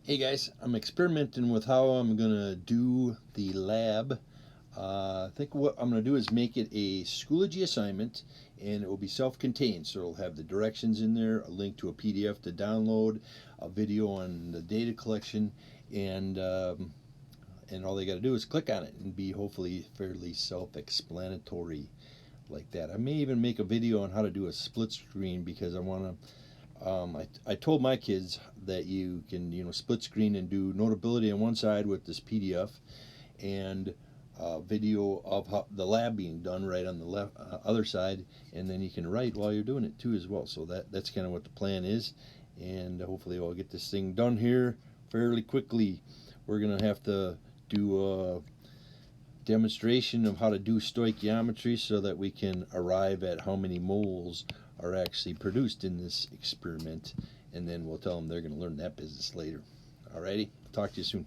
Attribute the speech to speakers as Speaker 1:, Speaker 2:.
Speaker 1: Hey guys, I'm experimenting with how I'm gonna do the lab. I think what I'm gonna do is make it a Schoology assignment, and it will be self-contained. So it'll have the directions in there, a link to a PDF to download, a video on the data collection, and all they got to do is click on it and be hopefully fairly self-explanatory like that. I may even make a video on how to do a split screen because I want to. I told my kids that you can split screen and do notability on one side with this PDF and video of the lab being done right on the left other side, and then you can write while you're doing it too as well. So that's kind of what the plan is, and hopefully I'll get this thing done here fairly quickly. We're gonna have to do a demonstration of how to do stoichiometry so that we can arrive at how many moles are actually produced in this experiment, and then we'll tell them they're going to learn that business later. Alrighty, talk to you soon.